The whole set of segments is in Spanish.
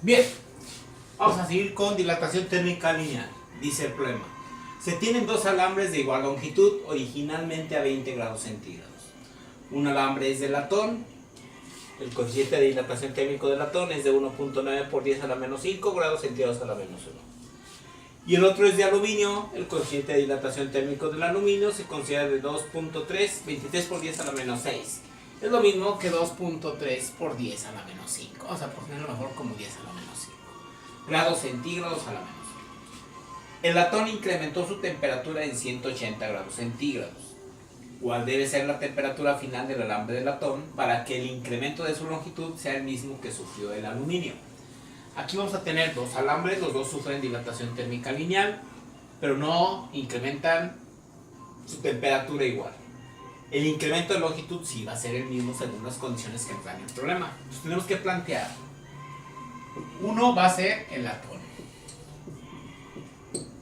Bien, vamos a seguir con dilatación térmica lineal. Dice el problema. Se tienen dos alambres de igual longitud, originalmente a 20 grados centígrados. Un alambre es de latón. El coeficiente de dilatación térmico de latón es de 1.9 por 10 a la menos 5 grados centígrados a la menos 1. Y el otro es de aluminio. El coeficiente de dilatación térmico del aluminio se considera de 2.3, 23 por 10 a la menos 6. Es lo mismo que 2.3 por 10 a la menos 5. Vamos a ponerlo mejor como 10 a la menos 5. Grados centígrados a la menos 5. El latón incrementó su temperatura en 180 grados centígrados. ¿Cuál debe ser la temperatura final del alambre de latón para que el incremento de su longitud sea el mismo que sufrió el aluminio? Aquí vamos a tener dos alambres, los dos sufren dilatación térmica lineal, pero no incrementan su temperatura igual. El incremento de longitud sí va a ser el mismo según las condiciones que nos dan el problema. Entonces tenemos que plantear. Uno va a ser el latón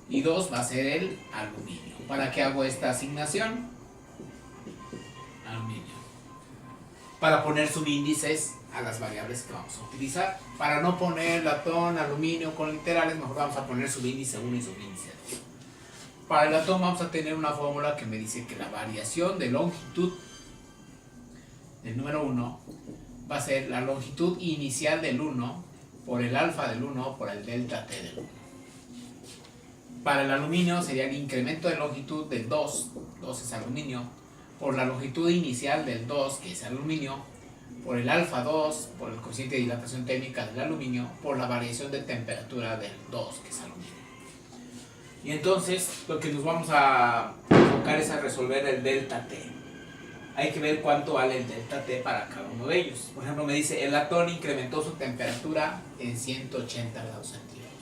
y dos va a ser el aluminio. ¿Para qué hago esta asignación? Aluminio. Para poner subíndices a las variables que vamos a utilizar. Para no poner latón, aluminio con literales, mejor vamos a poner subíndice 1 y subíndice 2. Para el latón vamos a tener una fórmula que me dice que la variación de longitud del número 1 va a ser la longitud inicial del 1 por el alfa del 1 por el delta t del 1. Para el aluminio sería el incremento de longitud del 2 es aluminio, por la longitud inicial del 2, que es aluminio, por el alfa 2, por el coeficiente de dilatación térmica del aluminio, por la variación de temperatura del 2, que es aluminio. Y entonces lo que nos vamos a enfocar es a resolver el delta T. Hay que ver cuánto vale el delta T para cada uno de ellos. Por ejemplo, me dice el latón incrementó su temperatura en 180 grados centígrados.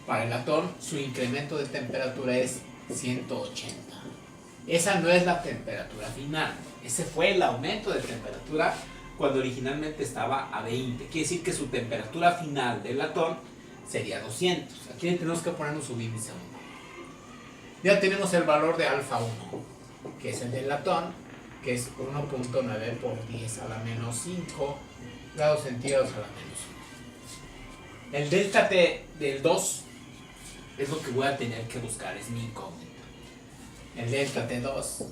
Para el latón su incremento de temperatura es 180. Esa no es la temperatura final. Ese fue el aumento de temperatura cuando originalmente estaba a 20. Quiere decir que su temperatura final del latón sería 200. Aquí tenemos que poner un subíndice 1. Ya tenemos el valor de alfa 1, que es el del latón, que es 1.9 por 10 a la menos 5 grados centígrados a la menos 1. El delta T del 2 es lo que voy a tener que buscar, es mi incógnita. El delta T2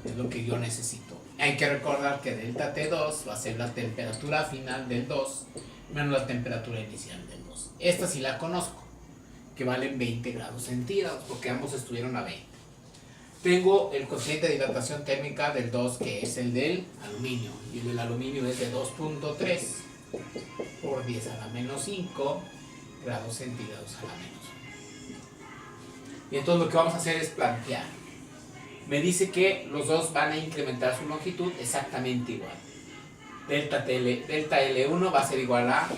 es lo que yo necesito. Hay que recordar que delta T2 va a ser la temperatura final del 2 menos la temperatura inicial del 2. Esta sí la conozco, que valen 20 grados centígrados, porque ambos estuvieron a 20. Tengo el coeficiente de dilatación térmica del 2, que es el del aluminio, y el del aluminio es de 2.3 por 10 a la menos 5 grados centígrados a la menos 1. Y entonces lo que vamos a hacer es plantear. Me dice que los dos van a incrementar su longitud exactamente igual. Delta L1 va a ser igual a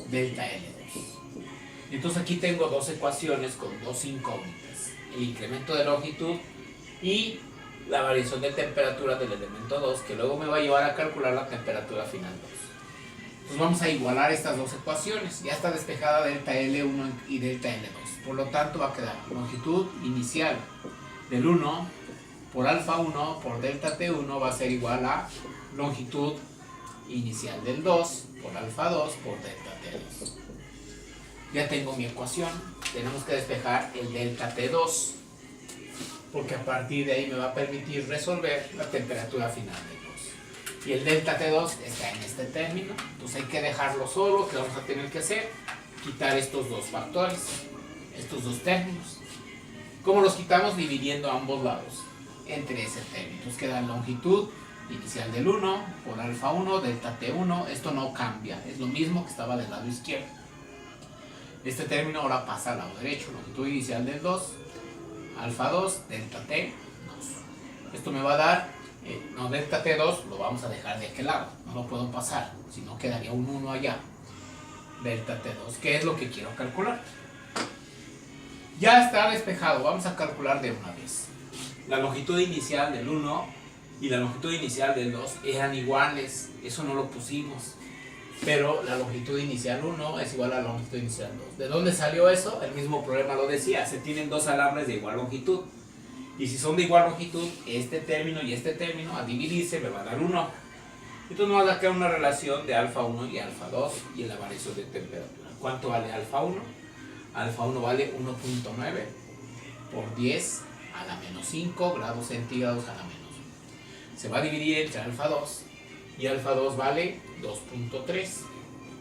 delta L2. Entonces aquí tengo dos ecuaciones con dos incógnitas. El incremento de longitud y la variación de temperatura del elemento 2, que luego me va a llevar a calcular la temperatura final 2. Entonces vamos a igualar estas dos ecuaciones. Ya está despejada delta L1 y delta L2. Por lo tanto va a quedar longitud inicial del 1 por alfa 1 por delta T1 va a ser igual a longitud inicial del 2 por alfa 2 por delta T2. Ya tengo mi ecuación. Tenemos que despejar el delta T2, porque a partir de ahí me va a permitir resolver la temperatura final del 2. Y el delta T2 está en este término, entonces hay que dejarlo solo. ¿Qué vamos a tener que hacer? Quitar estos dos factores, estos dos términos. ¿Cómo los quitamos? Dividiendo ambos lados entre ese término. Nos queda longitud inicial del 1 por alfa 1, delta T1. Esto no cambia, es lo mismo que estaba del lado izquierdo. Este término ahora pasa al lado derecho. Longitud inicial del 2, alfa 2, delta T2. Esto me va a dar, delta T2 lo vamos a dejar de aquel lado, no lo puedo pasar, si no quedaría un 1 allá. Delta T2, ¿qué es lo que quiero calcular? Ya está despejado, vamos a calcular de una vez. La longitud inicial del 1 y la longitud inicial del 2 eran iguales, eso no lo pusimos. Pero la longitud inicial 1 es igual a la longitud inicial 2. ¿De dónde salió eso? El mismo problema lo decía, se tienen dos alambres de igual longitud. Y si son de igual longitud, este término y este término, a dividirse me va a dar 1. Entonces nos va a quedar una relación de alfa 1 y alfa 2 y la variación de temperatura. ¿Cuánto vale alfa 1? Alfa 1 vale 1.9 por 10 a la menos 5 grados centígrados a la menos 1. Se va a dividir entre alfa 2 y alfa 2 vale 2.3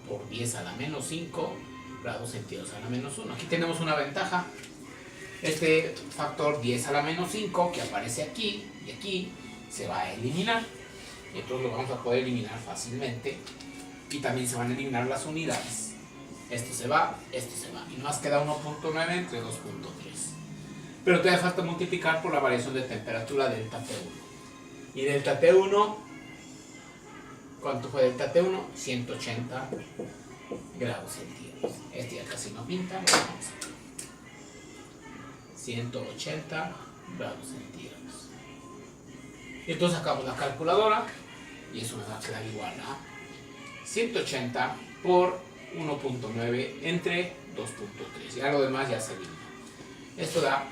por 10 a la menos 5 grados centígrados a la menos 1. Aquí tenemos una ventaja. Este factor 10 a la menos 5 que aparece aquí y aquí se va a eliminar. Entonces lo vamos a poder eliminar fácilmente. Y también se van a eliminar las unidades. Esto se va. Y nos queda 1.9 entre 2.3. Pero todavía falta multiplicar por la variación de temperatura delta T1. Y delta T1, ¿cuánto fue delta T1? 180 grados centígrados. Este ya casi no pinta. Lo vamos a ver. 180 grados centígrados. Entonces sacamos la calculadora y eso nos va a quedar igual a 180 por 1.9 entre 2.3. Ya lo demás ya se elimina. Esto da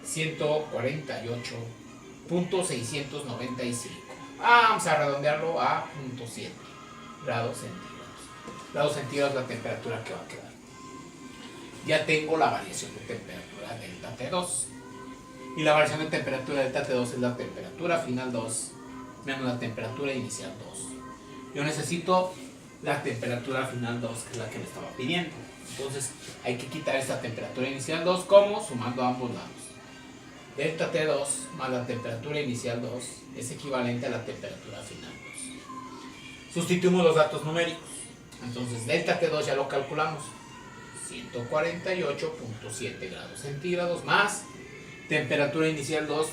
148.695. Vamos a redondearlo a 0.7 grados centígrados. Grados centígrados la temperatura que va a quedar. Ya tengo la variación de temperatura delta T2. Y la variación de temperatura delta T2 es la temperatura final 2 menos la temperatura inicial 2. Yo necesito la temperatura final 2, que es la que me estaba pidiendo. Entonces hay que quitar esta temperatura inicial 2, ¿cómo? Sumando a ambos lados. Delta T2 más la temperatura inicial 2 es equivalente a la temperatura final 2. Sustituimos los datos numéricos. Entonces delta T2 ya lo calculamos. 148.7 grados centígrados más temperatura inicial 2,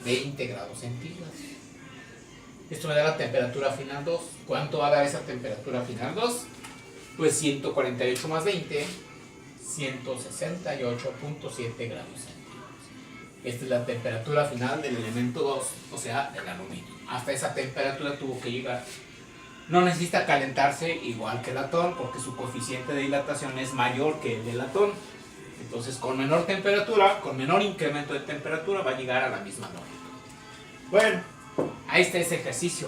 20 grados centígrados. Esto me da la temperatura final 2. ¿Cuánto va a dar esa temperatura final 2? Pues 148 más 20, 168.7 grados centígrados. Esta es la temperatura final del elemento 2, o sea, del aluminio. Hasta esa temperatura tuvo que llegar. No necesita calentarse igual que el latón, porque su coeficiente de dilatación es mayor que el del latón. Entonces, con menor temperatura, con menor incremento de temperatura, va a llegar a la misma longitud. Bueno, ahí está ese ejercicio.